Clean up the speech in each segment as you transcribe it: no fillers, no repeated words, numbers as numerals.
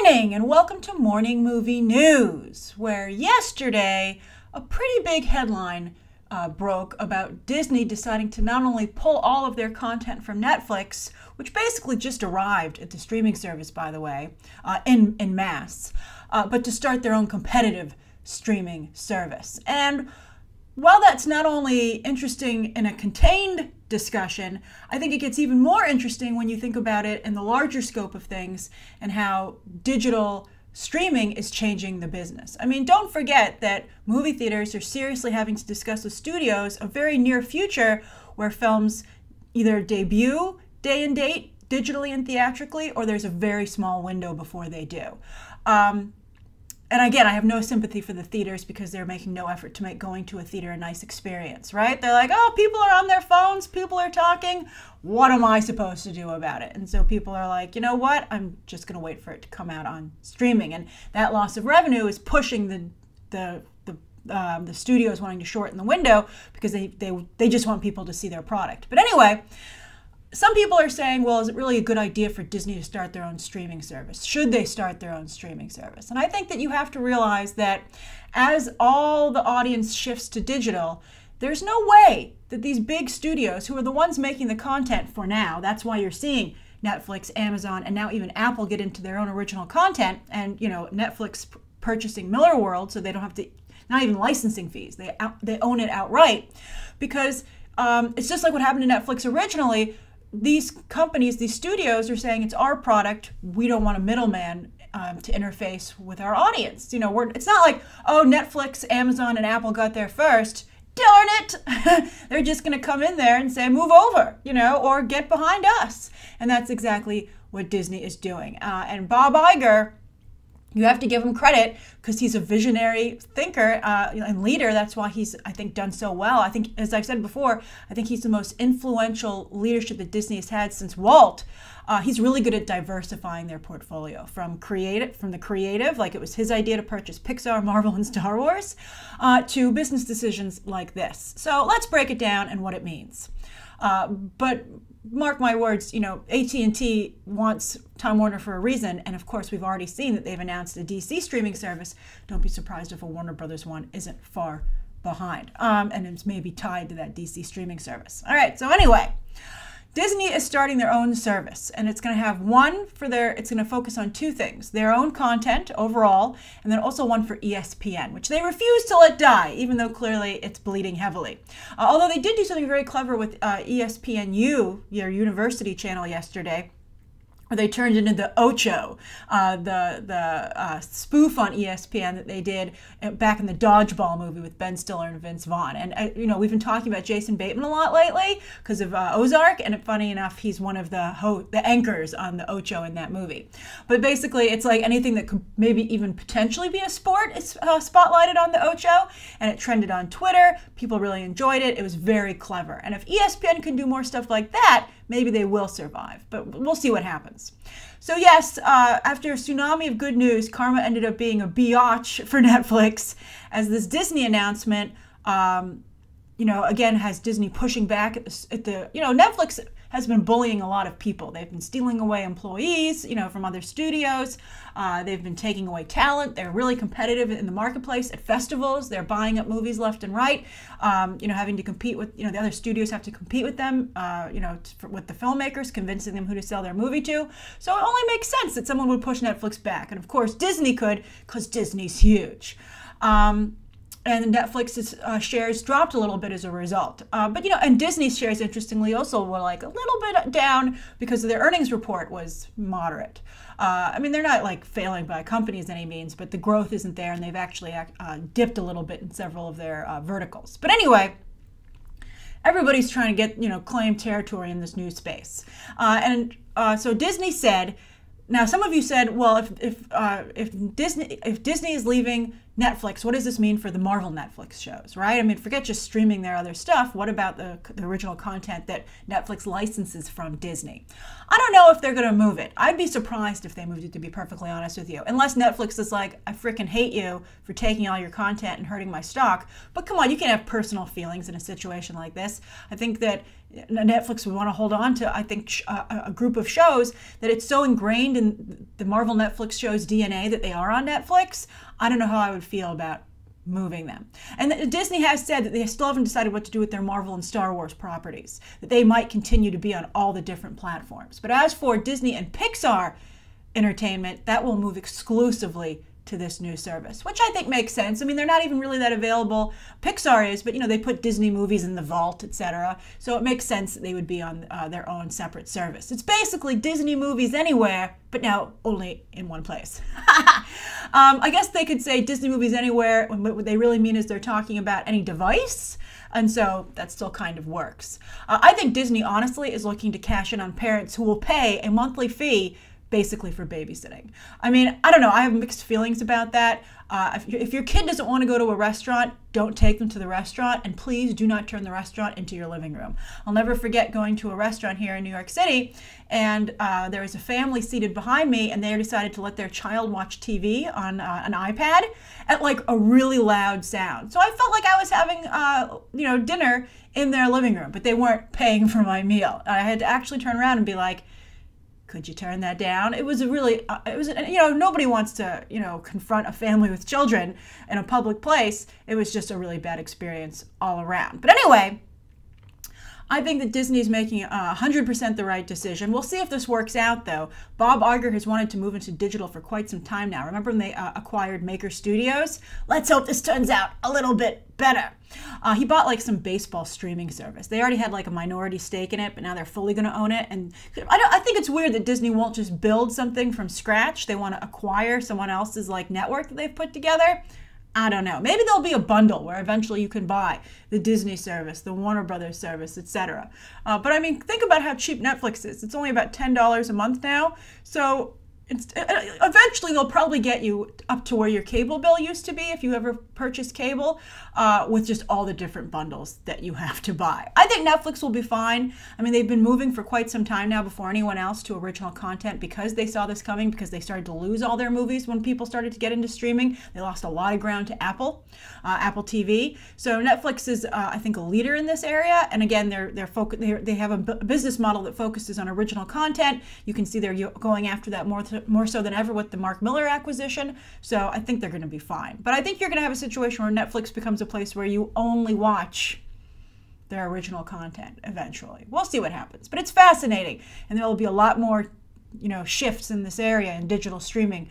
morning and welcome to Morning Movie News, where yesterday a pretty big headline broke about Disney deciding to not only pull all of their content from Netflix, which basically just arrived at the streaming service, by the way, in mass, but to start their own competitive streaming service. And while that's not only interesting in a contained discussion, I think it gets even more interesting when you think about it in the larger scope of things and how digital streaming is changing the business. I mean, don't forget that movie theaters are seriously having to discuss with studios a very near future where films either debut day and date digitally and theatrically, or there's a very small window before they do. And again, I have no sympathy for the theaters because they're making no effort to make going to a theater a nice experience, right? They're like, oh, people are on their phones, people are talking. What am I supposed to do about it? And so people are like, you know what? I'm just going to wait for it to come out on streaming. And that loss of revenue is pushing the studios wanting to shorten the window because they just want people to see their product. But anyway, some people are saying, well, is it really a good idea for Disney to start their own streaming service? Should they start their own streaming service? And I think that you have to realize that as all the audience shifts to digital, there's no way that these big studios, who are the ones making the content for now, that's why you're seeing Netflix, Amazon, and now even Apple get into their own original content, and Netflix purchasing Miller World, so they don't have to, not even licensing fees, they own it outright, because it's just like what happened to Netflix originally. These companies, these studios are saying it's our product. We don't want a middleman to interface with our audience. It's not like, oh, Netflix, Amazon, and Apple got there first. Darn it! They're just going to come in there and say, move over, or get behind us. And that's exactly what Disney is doing. And Bob Iger, you have to give him credit because he's a visionary thinker and leader. That's why he's, I think, done so well. I think, as I've said before, I think he's the most influential leadership that Disney has had since Walt. He's really good at diversifying their portfolio from the creative, like it was his idea to purchase Pixar, Marvel, and Star Wars, to business decisions like this. So let's break it down and what it means. But mark my words, AT&T wants Time Warner for a reason, and of course we've already seen that they've announced a DC streaming service. Don't be surprised if a Warner Brothers one isn't far behind, and it's maybe tied to that DC streaming service. All right, so anyway, Disney is starting their own service, and it's going to have it's going to focus on two things: their own content overall, and then also one for ESPN, which they refuse to let die, even though clearly it's bleeding heavily. Although they did do something very clever with ESPNU, your university channel, yesterday, where they turned into the Ocho, the spoof on ESPN that they did back in the Dodgeball movie with Ben Stiller and Vince Vaughn. And we've been talking about Jason Bateman a lot lately because of Ozark, and funny enough, he's one of the anchors on the Ocho in that movie. But basically, it's like anything that could maybe even potentially be a sport is spotlighted on the Ocho, and it trended on Twitter. People really enjoyed it. It was very clever. And if ESPN can do more stuff like that, maybe they will survive, but we'll see what happens. So yes, after a tsunami of good news, karma ended up being a biatch for Netflix, as this Disney announcement, again, has Disney pushing back at the Netflix has been bullying a lot of people. They've been stealing away employees, from other studios. They've been taking away talent. They're really competitive in the marketplace at festivals. They're buying up movies left and right. Having to compete with, the other studios have to compete with them, with the filmmakers, convincing them who to sell their movie to. So it only makes sense that someone would push Netflix back. And of course, Disney could, because Disney's huge. And Netflix's shares dropped a little bit as a result. And Disney's shares, interestingly, also were like a little bit down because their earnings report was moderate. They're not like failing by companies any means, but the growth isn't there, and they've actually dipped a little bit in several of their verticals. But anyway, everybody's trying to get, claim territory in this new space. So Disney said, now some of you said, well, if Disney is leaving Netflix, what does this mean for the Marvel Netflix shows, right? I mean, forget just streaming their other stuff. What about the original content that Netflix licenses from Disney? I don't know if they're going to move it. I'd be surprised if they moved it, to be perfectly honest with you. Unless Netflix is like, I freaking hate you for taking all your content and hurting my stock. But come on, you can't have personal feelings in a situation like this. I think that Netflix would want to hold on to, I think, a group of shows that it's so ingrained in the Marvel Netflix show's DNA that they are on Netflix. I don't know how I would feel about moving them. And Disney has said that they still haven't decided what to do with their Marvel and Star Wars properties, that they might continue to be on all the different platforms. But as for Disney and Pixar entertainment, that will move exclusively to this new service, which I think makes sense. I mean, they're not even really that available. Pixar is, but they put Disney movies in the vault, etc. So it makes sense that they would be on their own separate service. It's basically Disney movies anywhere, but now only in one place. I guess they could say Disney movies anywhere, when what they really mean is they're talking about any device. And so that still kind of works. I think Disney, honestly, is looking to cash in on parents who will pay a monthly fee basically for babysitting. I mean, I don't know. I have mixed feelings about that. If your kid doesn't want to go to a restaurant, don't take them to the restaurant, and please do not turn the restaurant into your living room. I'll never forget going to a restaurant here in New York City, and there was a family seated behind me, and they decided to let their child watch TV on an iPad at like a really loud sound. So I felt like I was having, dinner in their living room, but they weren't paying for my meal. I had to actually turn around and be like, could you turn that down? It was nobody wants to, confront a family with children in a public place. It was just a really bad experience all around. But anyway, I think that Disney is making 100% the right decision. We'll see if this works out, though. Bob Iger has wanted to move into digital for quite some time now. Remember when they acquired Maker Studios? Let's hope this turns out a little bit better. He bought like some baseball streaming service. They already had like a minority stake in it, but now they're fully going to own it. And I think it's weird that Disney won't just build something from scratch. They want to acquire someone else's like network that they've put together. I don't know. Maybe there'll be a bundle where eventually you can buy the Disney service, the Warner Brothers service, etc. But I mean, think about how cheap Netflix is. It's only about $10 a month now. So eventually they'll probably get you up to where your cable bill used to be if you ever purchased cable, with just all the different bundles that you have to buy. I think Netflix will be fine. I mean, they've been moving for quite some time now before anyone else to original content because they saw this coming, because they started to lose all their movies when people started to get into streaming. They lost a lot of ground to Apple TV. So Netflix is, I think, a leader in this area. And again, they have a business model that focuses on original content. You can see they're going after that more so than ever with the Mark Miller acquisition. So I think they're going to be fine. But I think you're going to have a situation where Netflix becomes a place where you only watch their original content eventually. We'll see what happens. But it's fascinating. And there will be a lot more, shifts in this area in digital streaming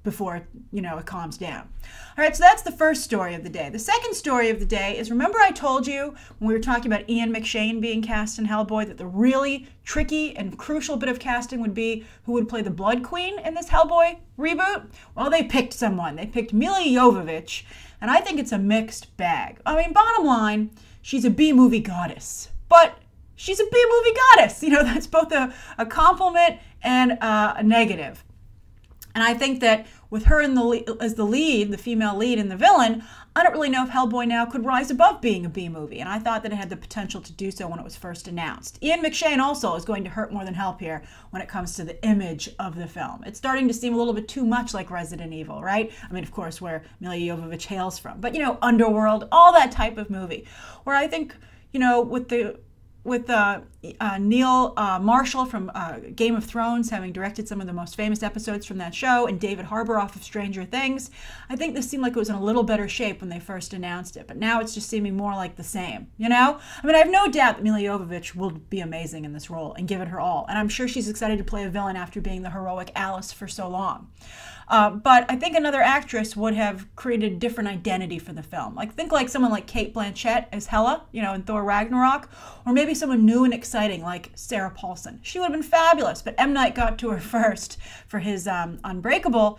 before, it calms down. All right, so that's the first story of the day. The second story of the day is, remember I told you when we were talking about Ian McShane being cast in Hellboy that the really tricky and crucial bit of casting would be who would play the Blood Queen in this Hellboy reboot? Well, they picked someone. They picked Milla Jovovich, and I think it's a mixed bag. I mean, bottom line, she's a B-movie goddess, but she's a B-movie goddess. That's both a compliment and a negative. And I think that with her as the lead, the female lead and the villain, I don't really know if Hellboy now could rise above being a B-movie. And I thought that it had the potential to do so when it was first announced. Ian McShane also is going to hurt more than help here when it comes to the image of the film. It's starting to seem a little bit too much like Resident Evil, right? I mean, of course, where Milla Jovovich hails from. But, Underworld, all that type of movie. Where I think, with Neil Marshall from Game of Thrones having directed some of the most famous episodes from that show, and David Harbour off of Stranger Things, I think this seemed like it was in a little better shape when they first announced it, but now it's just seeming more like the same, I mean, I have no doubt that Milla Jovovich will be amazing in this role and give it her all, and I'm sure she's excited to play a villain after being the heroic Alice for so long. But I think another actress would have created a different identity for the film. Think like someone like Cate Blanchett as Hela, in Thor Ragnarok, or maybe someone new and exciting like Sarah Paulson. She would have been fabulous, but M. Night got to her first for his Unbreakable,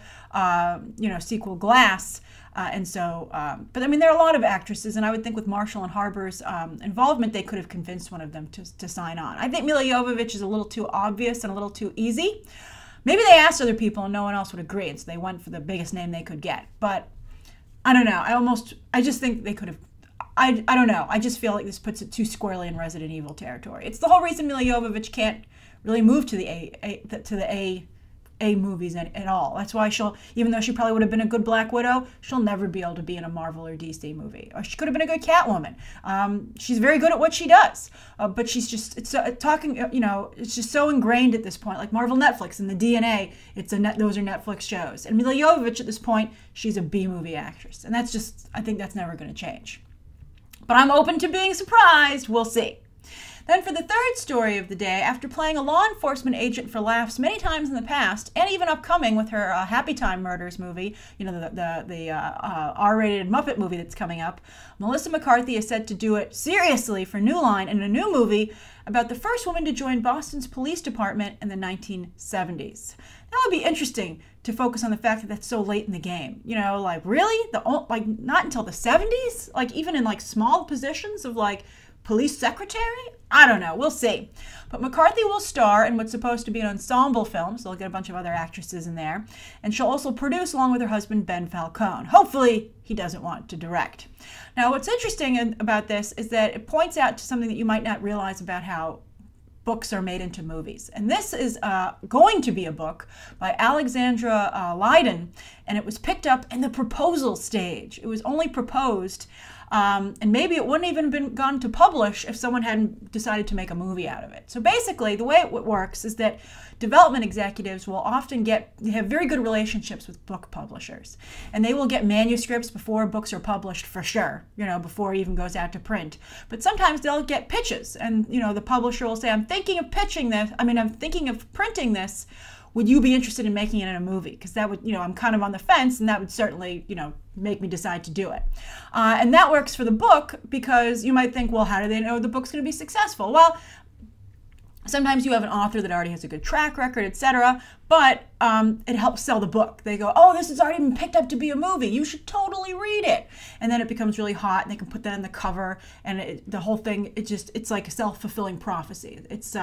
sequel Glass. But I mean, there are a lot of actresses, and I would think with Marshall and Harbour's involvement, they could have convinced one of them to sign on. I think Milla Jovovich is a little too obvious and a little too easy. Maybe they asked other people and no one else would agree, and so they went for the biggest name they could get. But I don't know. I just think they could have. I don't know. I just feel like this puts it too squarely in Resident Evil territory. It's the whole reason Milla Jovovich can't really move to the A movies at all. That's why even though she probably would have been a good Black Widow, she'll never be able to be in a Marvel or DC movie. Or she could have been a good Catwoman. She's very good at what she does, but she's just it's just so ingrained at this point, like Marvel, Netflix, and the DNA. Those are Netflix shows. And Milla Jovovich at this point, she's a B movie actress, and I think that's never going to change. But I'm open to being surprised. We'll see. Then for the third story of the day, after playing a law enforcement agent for laughs many times in the past, and even upcoming with her Happy Time Murders movie, the R-rated Muppet movie that's coming up, Melissa McCarthy is set to do it seriously for New Line in a new movie about the first woman to join Boston's police department in the 1970s. That would be interesting to focus on the fact that that's so late in the game. Really? Not until the 70s? Even in small positions of police secretary? I don't know. We'll see. But McCarthy will star in what's supposed to be an ensemble film, so they'll get a bunch of other actresses in there. And she'll also produce along with her husband, Ben Falcone. Hopefully, he doesn't want to direct. Now, what's interesting about this is that it points out to something that you might not realize about how books are made into movies. And this is going to be a book by Alexandra Lydon, and it was picked up in the proposal stage. It was only proposed, and maybe it wouldn't even have gone to publish if someone hadn't decided to make a movie out of it. So basically, the way it works is that development executives will often have very good relationships with book publishers, and they will get manuscripts before books are published for sure, before it even goes out to print. But sometimes they'll get pitches, and the publisher will say, I'm thinking of printing this. Would you be interested in making it in a movie? Because that would, I'm kind of on the fence, and that would certainly, make me decide to do it. And that works for the book because you might think, well, how do they know the book's going to be successful? Well, sometimes you have an author that already has a good track record, etc., but it helps sell the book. They go, oh, this has already been picked up to be a movie. You should totally read it. And then it becomes really hot, and they can put that in the cover, and the whole thing, it's like a self-fulfilling prophecy. It's,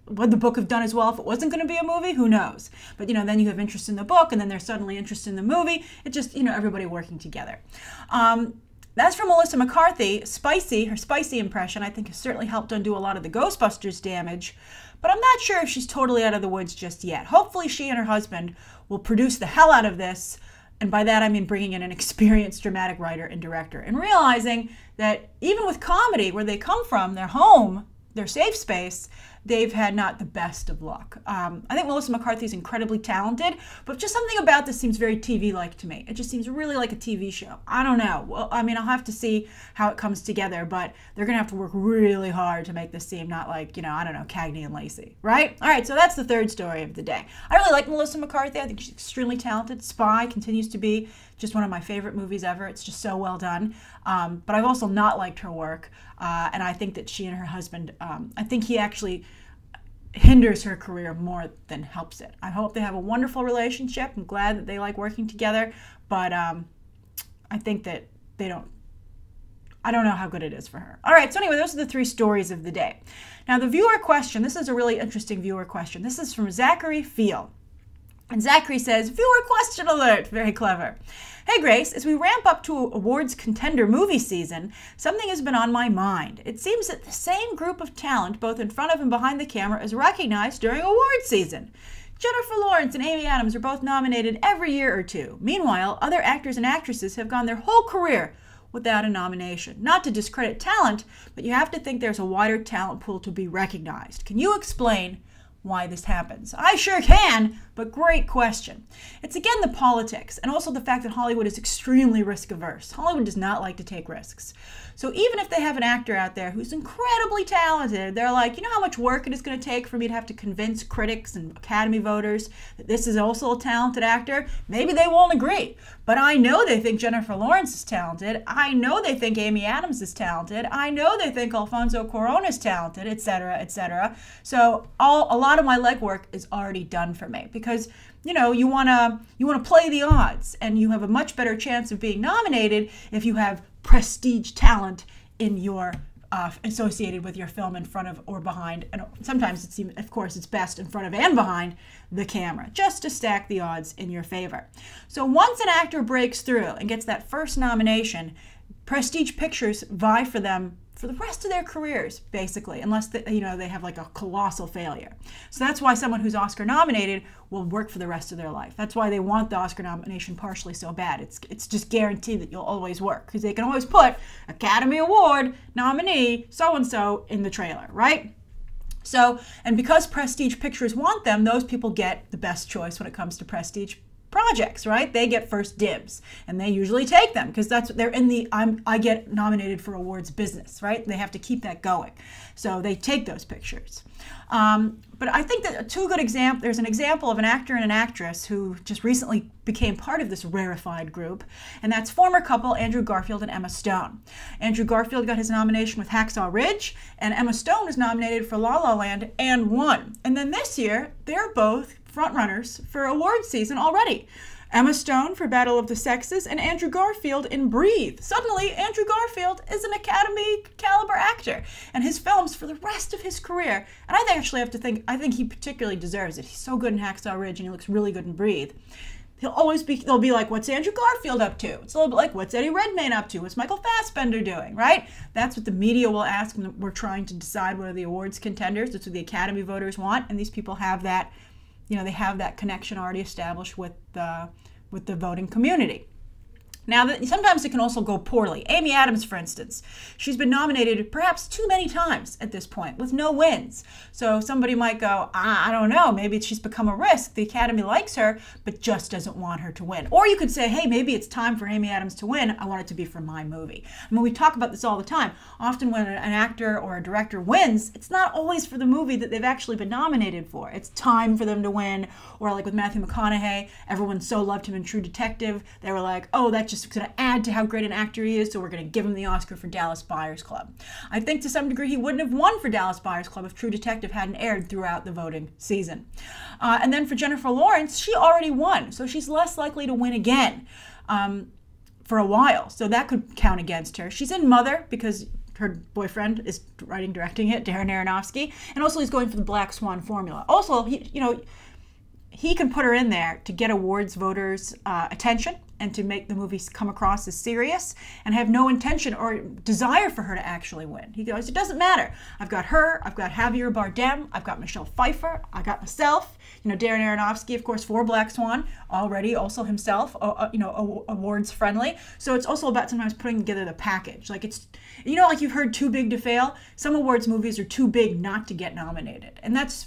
would the book have done as well if it wasn't going to be a movie? Who knows? But, then you have interest in the book, and then there's suddenly interest in the movie. It just, everybody working together. That's from Melissa McCarthy. Her spicy impression, I think, has certainly helped undo a lot of the Ghostbusters damage. But I'm not sure if she's totally out of the woods just yet. Hopefully she and her husband will produce the hell out of this. And by that, I mean bringing in an experienced dramatic writer and director. And realizing that even with comedy, where they come from, their home, their safe space, they've had not the best of luck. I think Melissa McCarthy is incredibly talented, but just something about this seems very TV-like to me. It just seems really like a TV show. I don't know. Well, I'll have to see how it comes together, but they're going to have to work really hard to make this seem not like, I don't know, Cagney and Lacey, right? All right, so that's the third story of the day. I really like Melissa McCarthy. I think she's extremely talented. Spy continues to be just one of my favorite movies ever. It's just so well done. But I've also not liked her work, and I think that she and her husband, I think he actually hinders her career more than helps it. I hope they have a wonderful relationship. I'm glad that they like working together, but I think that I don't know how good it is for her. All right, so anyway, those are the three stories of the day. Now, the viewer question, this is a really interesting viewer question. This is from Zachary Field. And Zachary says, viewer question alert, very clever. Hey Grace, as we ramp up to awards contender movie season, something has been on my mind. It seems that the same group of talent, both in front of and behind the camera, is recognized during awards season. Jennifer Lawrence and Amy Adams are both nominated every year or two. Meanwhile, other actors and actresses have gone their whole career without a nomination. Not to discredit talent, but you have to think there's a wider talent pool to be recognized. Can you explain why this happens? I sure can, but great question. It's again the politics, and also the fact that Hollywood is extremely risk averse. Hollywood does not like to take risks. So even if they have an actor out there who's incredibly talented, they're like, you know how much work it is going to take for me to have to convince critics and Academy voters that this is also a talented actor? Maybe they won't agree, but I know they think Jennifer Lawrence is talented. I know they think Amy Adams is talented. I know they think Alfonso Cuarón is talented, etc., etc. So a lot of my legwork is already done for me, because you want to play the odds, and you have a much better chance of being nominated if you have prestige talent in your associated with your film in front of or behind, and sometimes of course it's best in front of and behind the camera, just to stack the odds in your favor. So once an actor breaks through and gets that first nomination, Prestige Pictures vie for them for the rest of their careers, basically, unless they have like a colossal failure. So that's why someone who's Oscar nominated will work for the rest of their life. That's why they want the Oscar nomination partially so bad. It's just guaranteed that you'll always work, because they can always put Academy Award nominee so-and-so in the trailer, right? So, and because Prestige Pictures want them, those people get the best choice when it comes to prestige projects, right? They get first dibs, and they usually take them because they're in the I get nominated for awards business, right? They have to keep that going, so they take those pictures. But I think that there's an example of an actor and an actress who just recently became part of this rarefied group, and that's former couple Andrew Garfield and Emma Stone. Andrew Garfield got his nomination with Hacksaw Ridge, and Emma Stone was nominated for La La Land and won. And then this year, they're both frontrunners for awards season already. Emma Stone for Battle of the Sexes and Andrew Garfield in Breathe. Suddenly, Andrew Garfield is an Academy caliber actor, and his films for the rest of his career, and I think he particularly deserves it. He's so good in Hacksaw Ridge, and he looks really good in Breathe. They'll be like, what's Andrew Garfield up to? It's a little bit like, what's Eddie Redmayne up to? What's Michael Fassbender doing, right? That's what the media will ask when we're trying to decide what are the awards contenders. That's what the Academy voters want, and these people have that. They have that connection already established with the voting community. Now, sometimes it can also go poorly. Amy Adams, for instance, she's been nominated perhaps too many times at this point with no wins. So somebody might go, I don't know, maybe she's become a risk. The Academy likes her, but just doesn't want her to win. Or you could say, hey, maybe it's time for Amy Adams to win. I want it to be for my movie. I mean, we talk about this all the time. Often when an actor or a director wins, it's not always for the movie that they've actually been nominated for. It's time for them to win. Or like with Matthew McConaughey, everyone so loved him in True Detective, they were like, oh, that just going to add to how great an actor he is, so we're going to give him the Oscar for Dallas Buyers Club. I think to some degree he wouldn't have won for Dallas Buyers Club if True Detective hadn't aired throughout the voting season. And then for Jennifer Lawrence, she already won, so she's less likely to win again for a while, so that could count against her. She's in Mother because her boyfriend is directing it, Darren Aronofsky, and also he's going for the Black Swan formula. Also, he can put her in there to get awards voters' attention and to make the movies come across as serious and have no intention or desire for her to actually win. He goes, it doesn't matter. I've got her, I've got Javier Bardem, I've got Michelle Pfeiffer, I got myself. Darren Aronofsky, of course, for Black Swan, already also himself, awards friendly. So it's also about sometimes putting together the package. Like like you've heard too big to fail. Some awards movies are too big not to get nominated. And that's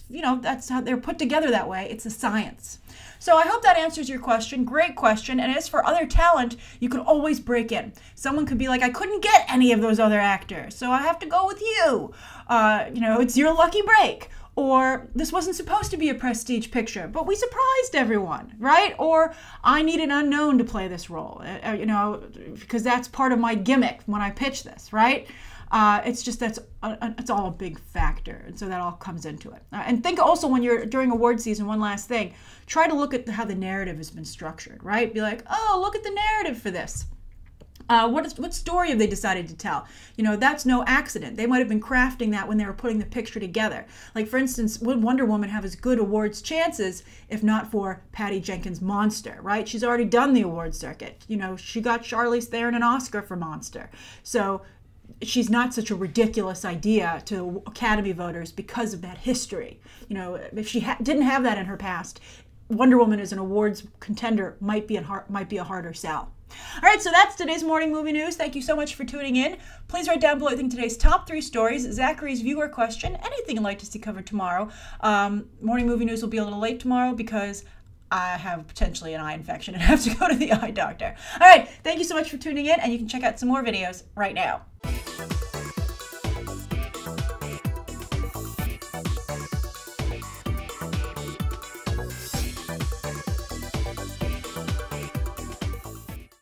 how they're put together that way. It's a science. So I hope that answers your question. Great question. And as for other talent, you can always break in. Someone could be like, I couldn't get any of those other actors, so I have to go with you. It's your lucky break. Or this wasn't supposed to be a prestige picture, but we surprised everyone, right? Or I need an unknown to play this role, because that's part of my gimmick when I pitch this, right? It's all a big factor, and so that all comes into it. And think also when you're during award season, one last thing, try to look at how the narrative has been structured, right? Be like, oh, look at the narrative for this. What story have they decided to tell? That's no accident. They might have been crafting that when they were putting the picture together. Like, for instance, would Wonder Woman have as good awards chances if not for Patty Jenkins' Monster, right? She's already done the award circuit. She got Charlize Theron an Oscar for Monster. So she's not such a ridiculous idea to Academy voters because of that history. If she didn't have that in her past, Wonder Woman as an awards contender might be a harder sell. All right, so that's today's morning movie news. Thank you so much for tuning in. Please write down below, I think, today's top 3 stories, Zachary's viewer question, anything you'd like to see covered tomorrow. Morning movie news will be a little late tomorrow because I have potentially an eye infection and have to go to the eye doctor. All right, thank you so much for tuning in, and you can check out some more videos right now.